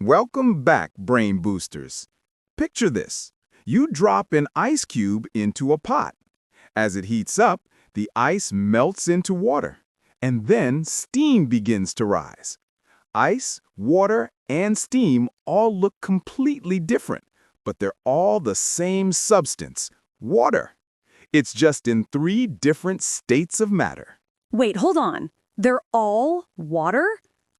Welcome back, Brain Boosters. Picture this. You drop an ice cube into a pot. As it heats up, the ice melts into water, and then steam begins to rise. Ice, water, and steam all look completely different, but they're all the same substance, water. It's just in three different states of matter. Wait, hold on. They're all water?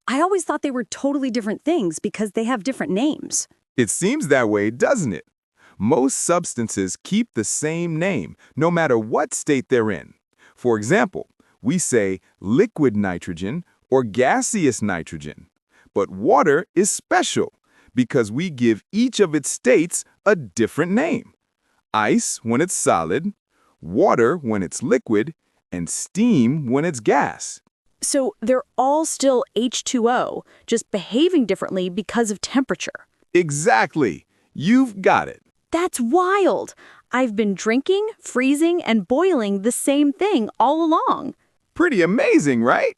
I always thought they were totally different things because they have different names. It seems that way, doesn't it? Most substances keep the same name, no matter what state they're in. For example, we say liquid nitrogen or gaseous nitrogen. But water is special because we give each of its states a different name. Ice when it's solid, water when it's liquid, and steam when it's gas. So they're all still H2O, just behaving differently because of temperature. Exactly. You've got it. That's wild. I've been drinking, freezing, and boiling the same thing all along. Pretty amazing, right?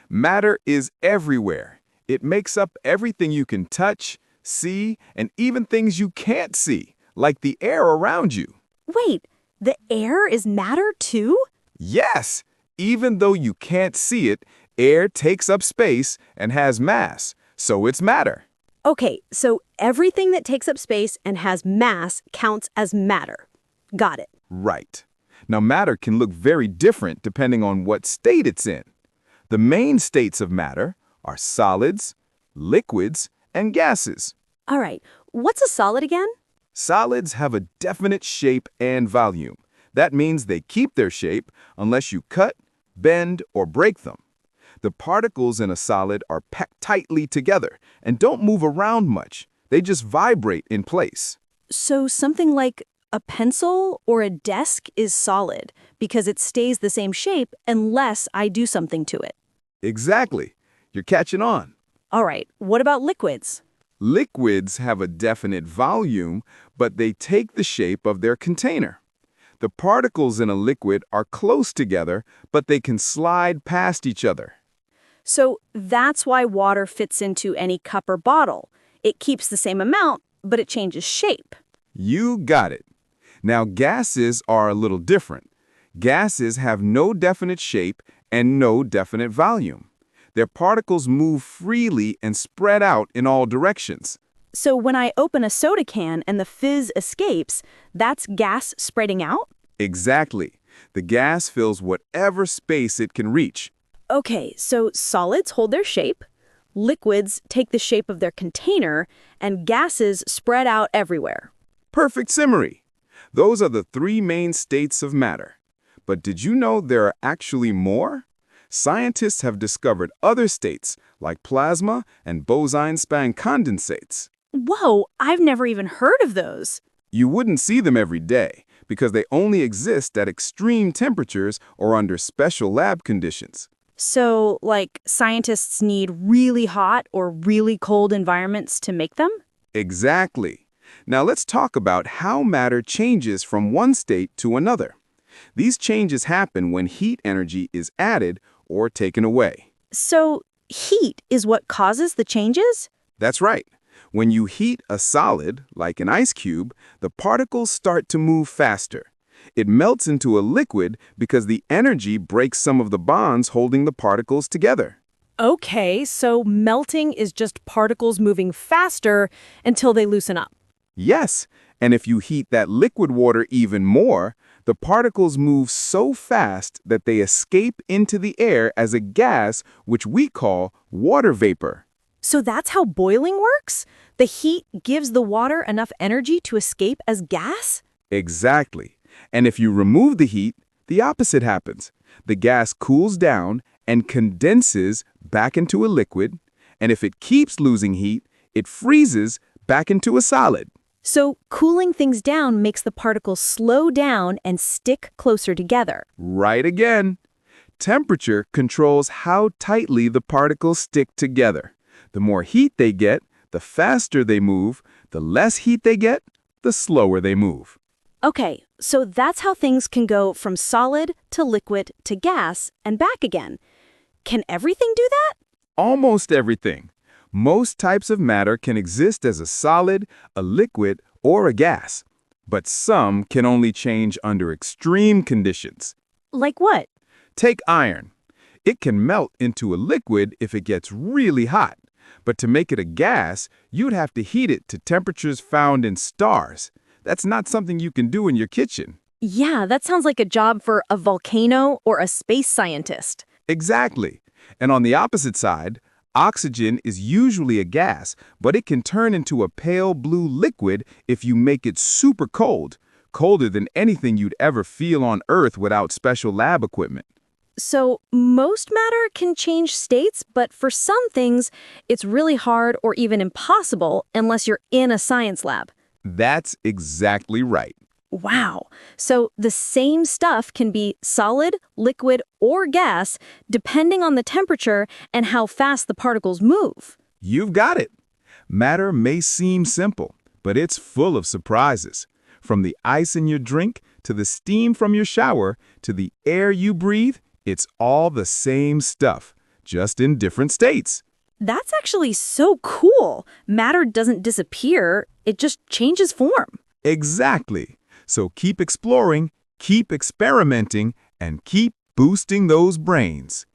Matter is everywhere. It makes up everything you can touch, see, and even things you can't see, like the air around you. Wait, the air is matter too? Yes, even though you can't see it, air takes up space and has mass, so it's matter. Okay, so everything that takes up space and has mass counts as matter. Got it. Right. Now, matter can look very different depending on what state it's in. The main states of matter are solids, liquids, and gases. All right, what's a solid again? Solids have a definite shape and volume. That means they keep their shape unless you cut, bend, or break them. The particles in a solid are packed tightly together and don't move around much. They just vibrate in place. So something like a pencil or a desk is solid because it stays the same shape unless I do something to it. Exactly. You're catching on. All right, what about liquids? Liquids have a definite volume, but they take the shape of their container. The particles in a liquid are close together, but they can slide past each other. So that's why water fits into any cup or bottle. It keeps the same amount, but it changes shape. You got it. Now, gases are a little different. Gases have no definite shape and no definite volume. Their particles move freely and spread out in all directions. So when I open a soda can and the fizz escapes, that's gas spreading out? Exactly. The gas fills whatever space it can reach. Okay, so solids hold their shape, liquids take the shape of their container, and gases spread out everywhere. Perfect summary. Those are the three main states of matter. But did you know there are actually more? Scientists have discovered other states like plasma and Bose-Einstein condensates. Whoa, I've never even heard of those. You wouldn't see them every day because they only exist at extreme temperatures or under special lab conditions. So, like, scientists need really hot or really cold environments to make them? Exactly. Now let's talk about how matter changes from one state to another. These changes happen when heat energy is added or taken away. So, heat is what causes the changes? That's right. When you heat a solid, like an ice cube, the particles start to move faster. It melts into a liquid because the energy breaks some of the bonds holding the particles together. Okay, so melting is just particles moving faster until they loosen up. Yes, and if you heat that liquid water even more, the particles move so fast that they escape into the air as a gas, which we call water vapor. So that's how boiling works? The heat gives the water enough energy to escape as gas? Exactly. And if you remove the heat, the opposite happens. The gas cools down and condenses back into a liquid, and if it keeps losing heat, it freezes back into a solid. So cooling things down makes the particles slow down and stick closer together. Right again. Temperature controls how tightly the particles stick together. The more heat they get, the faster they move. The less heat they get, the slower they move. Okay, so that's how things can go from solid to liquid to gas and back again. Can everything do that? Almost everything. Most types of matter can exist as a solid, a liquid, or a gas, but some can only change under extreme conditions. Like what? Take iron. It can melt into a liquid if it gets really hot, but to make it a gas, you'd have to heat it to temperatures found in stars. That's not something you can do in your kitchen. Yeah, that sounds like a job for a volcano or a space scientist. Exactly. And on the opposite side, oxygen is usually a gas, but it can turn into a pale blue liquid if you make it super cold, colder than anything you'd ever feel on Earth without special lab equipment. So most matter can change states, but for some things, it's really hard or even impossible unless you're in a science lab. That's exactly right. Wow. So the same stuff can be solid, liquid, or gas, depending on the temperature and how fast the particles move. You've got it. Matter may seem simple, but it's full of surprises. From the ice in your drink, to the steam from your shower, to the air you breathe, it's all the same stuff, just in different states. That's actually so cool. Matter doesn't disappear, it just changes form. Exactly. So keep exploring, keep experimenting, and keep boosting those brains.